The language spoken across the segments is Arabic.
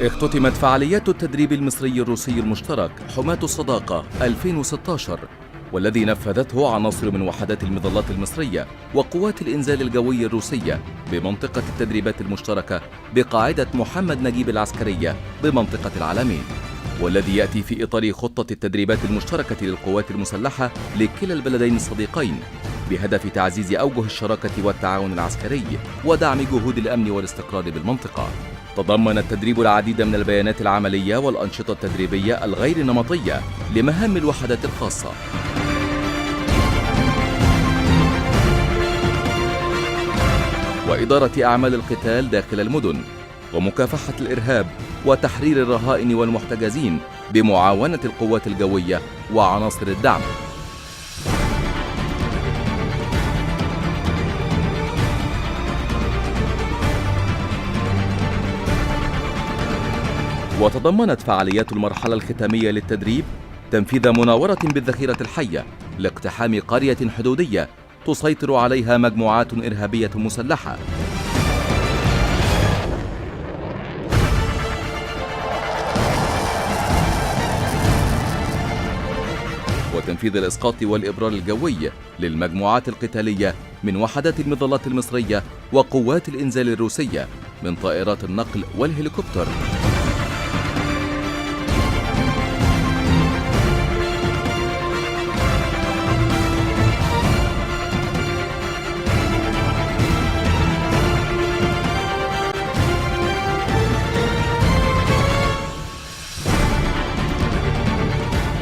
اختتمت فعاليات التدريب المصري الروسي المشترك حماة الصداقة 2016، والذي نفذته عناصر من وحدات المظلات المصرية وقوات الإنزال الجوي الروسية بمنطقة التدريبات المشتركة بقاعدة محمد نجيب العسكرية بمنطقة العلمين، والذي يأتي في إطار خطة التدريبات المشتركة للقوات المسلحة لكلا البلدين الصديقين بهدف تعزيز أوجه الشراكة والتعاون العسكري ودعم جهود الأمن والاستقرار بالمنطقة. تضمن التدريب العديد من البيانات العملية والأنشطة التدريبية الغير نمطية لمهام الوحدات الخاصة، وإدارة أعمال القتال داخل المدن، ومكافحة الإرهاب وتحرير الرهائن والمحتجزين بمعاونة القوات الجوية وعناصر الدعم. وتضمنت فعاليات المرحلة الختامية للتدريب تنفيذ مناورة بالذخيرة الحية لاقتحام قرية حدودية تسيطر عليها مجموعات إرهابية مسلحة، وتنفيذ الإسقاط والإبرار الجوي للمجموعات القتالية من وحدات المظلات المصرية وقوات الإنزال الروسية من طائرات النقل والهليكوبتر.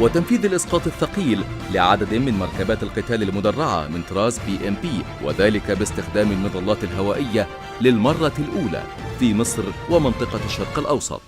وتنفيذ الإسقاط الثقيل لعدد من مركبات القتال المدرعة من طراز BMP، وذلك باستخدام المظلات الهوائية للمرة الأولى في مصر ومنطقة الشرق الأوسط.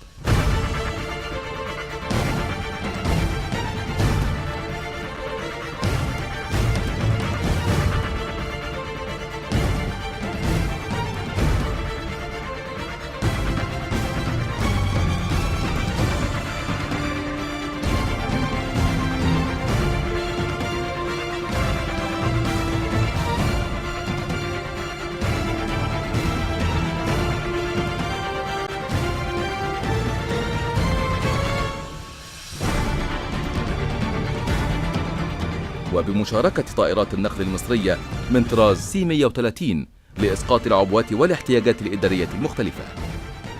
وبمشاركة طائرات النقل المصرية من طراز C-130 لإسقاط العبوات والاحتياجات الإدارية المختلفة.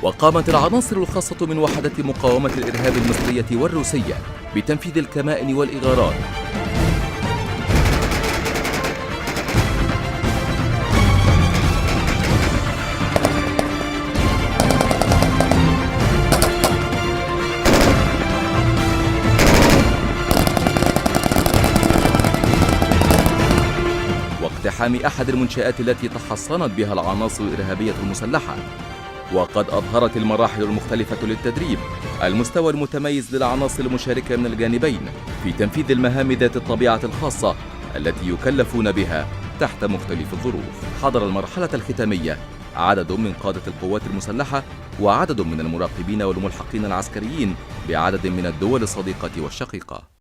وقامت العناصر الخاصة من وحدة مقاومة الإرهاب المصرية والروسية بتنفيذ الكمائن والإغارات، واقتحام أحد المنشآت التي تحصنت بها العناصر الإرهابية المسلحة. وقد أظهرت المراحل المختلفة للتدريب المستوى المتميز للعناصر المشاركة من الجانبين في تنفيذ المهام ذات الطبيعة الخاصة التي يكلفون بها تحت مختلف الظروف. حضر المرحلة الختامية عدد من قادة القوات المسلحة وعدد من المراقبين والملحقين العسكريين بعدد من الدول الصديقة والشقيقة.